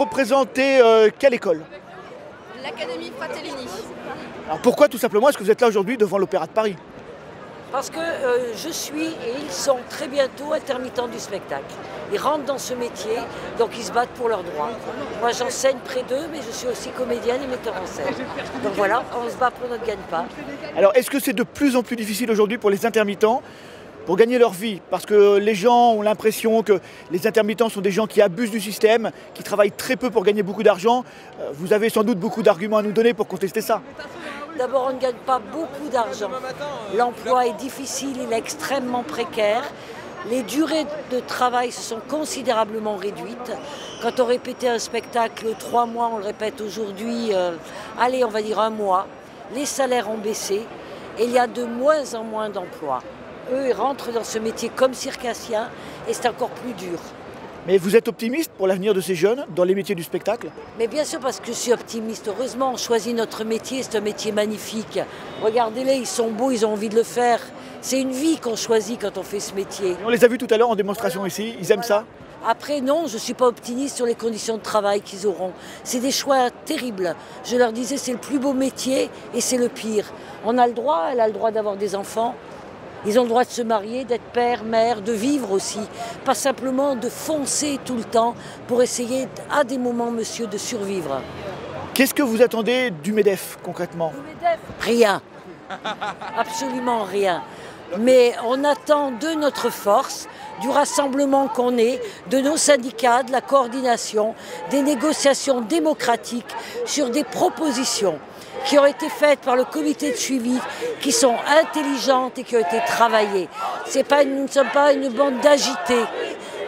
représentez quelle école? L'Académie Fratellini. Alors pourquoi tout simplement est-ce que vous êtes là aujourd'hui devant l'Opéra de Paris? Parce que je suis et ils sont très bientôt intermittents du spectacle. Ils rentrent dans ce métier, donc ils se battent pour leurs droits. Moi j'enseigne près d'eux, mais je suis aussi comédienne et metteur en scène. Donc voilà, on se bat pour notre gagne-pain. Alors est-ce que c'est de plus en plus difficile aujourd'hui pour les intermittents pour gagner leur vie? Parce que les gens ont l'impression que les intermittents sont des gens qui abusent du système, qui travaillent très peu pour gagner beaucoup d'argent. Vous avez sans doute beaucoup d'arguments à nous donner pour contester ça. D'abord, on ne gagne pas beaucoup d'argent. L'emploi est difficile, il est extrêmement précaire. Les durées de travail se sont considérablement réduites. Quand on répétait un spectacle 3 mois, on le répète aujourd'hui, allez, on va dire 1 mois. Les salaires ont baissé et il y a de moins en moins d'emplois. Eux, ils rentrent dans ce métier comme circassiens et c'est encore plus dur. Mais vous êtes optimiste pour l'avenir de ces jeunes dans les métiers du spectacle? Mais bien sûr, parce que je suis optimiste. Heureusement, on choisit notre métier, c'est un métier magnifique. Regardez-les, ils sont beaux, ils ont envie de le faire. C'est une vie qu'on choisit quand on fait ce métier. On les a vus tout à l'heure en démonstration ici, ils aiment ça? Après, non, je ne suis pas optimiste sur les conditions de travail qu'ils auront. C'est des choix terribles. Je leur disais, c'est le plus beau métier et c'est le pire. On a le droit, elle a le droit d'avoir des enfants. Ils ont le droit de se marier, d'être père, mère, de vivre aussi. Pas simplement de foncer tout le temps pour essayer, à des moments, monsieur, de survivre. Qu'est-ce que vous attendez du MEDEF, concrètement? Rien. Absolument rien. Mais on attend de notre force, du rassemblement qu'on est, de nos syndicats, de la coordination, des négociations démocratiques sur des propositions qui ont été faites par le comité de suivi, qui sont intelligentes et qui ont été travaillées. Nous ne sommes pas une bande d'agités.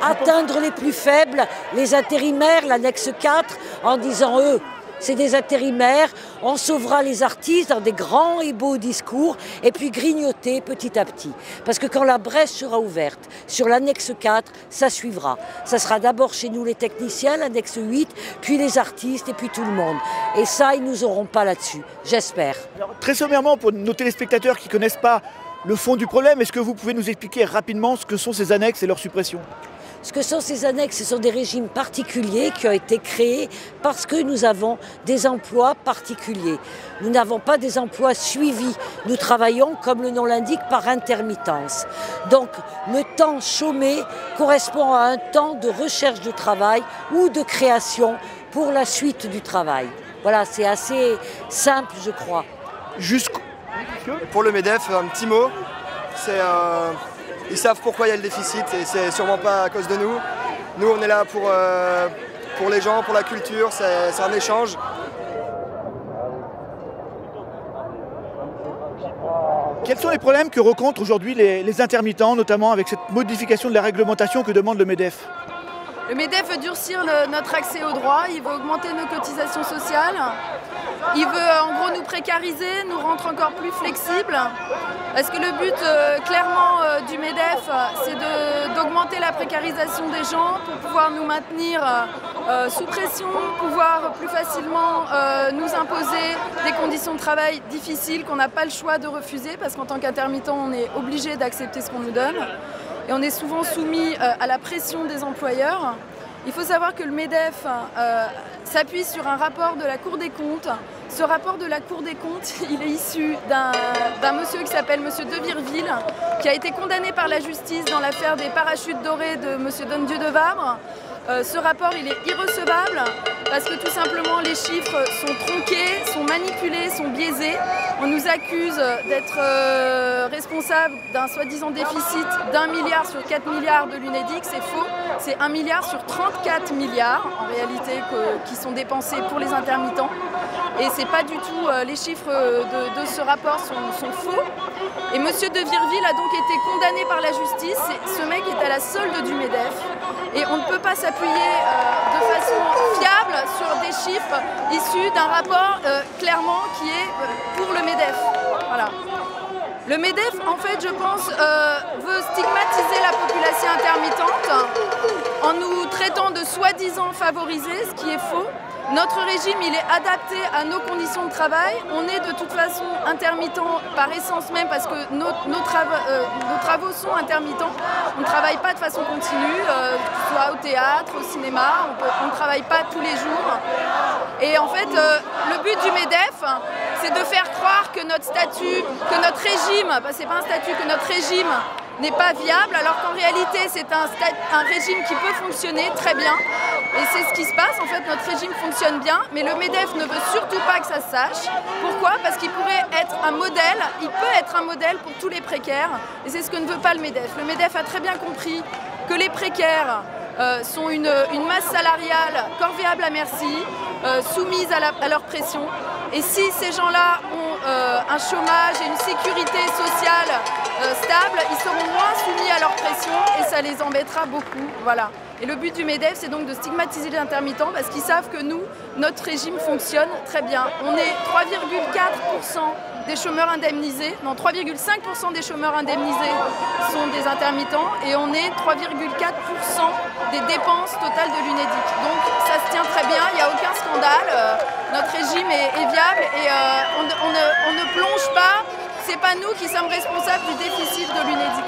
Atteindre les plus faibles, les intérimaires, l'annexe 4, en disant eux, c'est des intérimaires, on sauvera les artistes dans des grands et beaux discours et puis grignoter petit à petit. Parce que quand la brèche sera ouverte sur l'annexe 4, ça suivra. Ça sera d'abord chez nous les techniciens, l'annexe 8, puis les artistes et puis tout le monde. Et ça, ils nous auront pas là-dessus, j'espère. Très sommairement, pour nos téléspectateurs qui ne connaissent pas le fond du problème, est-ce que vous pouvez nous expliquer rapidement ce que sont ces annexes et leur suppression? Ce que sont ces annexes, ce sont des régimes particuliers qui ont été créés parce que nous avons des emplois particuliers. Nous n'avons pas des emplois suivis. Nous travaillons, comme le nom l'indique, par intermittence. Donc le temps chômé correspond à un temps de recherche de travail ou de création pour la suite du travail. Voilà, c'est assez simple, je crois. Pour le MEDEF, un petit mot. Ils savent pourquoi il y a le déficit et c'est sûrement pas à cause de nous. Nous, on est là pour les gens, pour la culture, c'est un échange. Quels sont les problèmes que rencontrent aujourd'hui les intermittents, notamment avec cette modification de la réglementation que demande le MEDEF? Le MEDEF veut durcir notre accès aux droits, il veut augmenter nos cotisations sociales, il veut en gros nous précariser, nous rendre encore plus flexibles. Parce que le but clairement du MEDEF, c'est d'augmenter la précarisation des gens pour pouvoir nous maintenir sous pression, pouvoir plus facilement nous imposer des conditions de travail difficiles qu'on n'a pas le choix de refuser parce qu'en tant qu'intermittent, on est obligé d'accepter ce qu'on nous donne. Et on est souvent soumis à la pression des employeurs. Il faut savoir que le MEDEF s'appuie sur un rapport de la Cour des comptes. Ce rapport de la Cour des comptes, il est issu d'un monsieur qui s'appelle monsieur De Virville, qui a été condamné par la justice dans l'affaire des parachutes dorés de monsieur Donnedieu de Vabre. Ce rapport, il est irrecevable parce que tout simplement les chiffres sont tronqués, sont manipulés, sont biaisés. On nous accuse d'être responsable d'un soi-disant déficit d'1 milliard sur 4 milliards de l'UNEDIC, c'est faux. C'est 1 milliard sur 34 milliards en réalité qui sont dépensés pour les intermittents. Et c'est pas du tout, les chiffres de ce rapport sont faux. Et monsieur De Virville a donc été condamné par la justice. Ce mec est à la solde du MEDEF. Et on ne peut pas s'appuyer de façon fiable sur des chiffres issus d'un rapport clairement qui est pour le MEDEF. Voilà. Le MEDEF, en fait, je pense, veut stigmatiser la population intermittente en nous traitant de soi-disant favorisés, ce qui est faux. Notre régime, il est adapté à nos conditions de travail. On est de toute façon intermittent par essence même parce que nos travaux sont intermittents. On ne travaille pas de façon continue, soit au théâtre, au cinéma, on ne travaille pas tous les jours. Et en fait, le but du MEDEF, c'est de faire croire que notre statut, que notre régime, c'est pas un statut, que notre régime n'est pas viable, alors qu'en réalité c'est un régime qui peut fonctionner très bien. Et c'est ce qui se passe, en fait, notre régime fonctionne bien, mais le MEDEF ne veut surtout pas que ça se sache. Pourquoi? Parce qu'il pourrait être un modèle, il peut être un modèle pour tous les précaires, et c'est ce que ne veut pas le MEDEF. Le MEDEF a très bien compris que les précaires sont une masse salariale corvéable à merci, soumise à leur pression. Et si ces gens-là ont un chômage et une sécurité sociale stable, ils seront moins soumis à leur pression et ça les embêtera beaucoup. Voilà. Et le but du MEDEF, c'est donc de stigmatiser les intermittents parce qu'ils savent que nous, notre régime fonctionne très bien. On est 3,4% des chômeurs indemnisés, non 3,5% des chômeurs indemnisés sont des intermittents et on est 3,4% des dépenses totales de l'UNEDIC. Donc ça se tient très bien, il n'y a aucun scandale, notre régime est viable et on ne plonge pas, c'est pas nous qui sommes responsables du déficit de l'UNEDIC.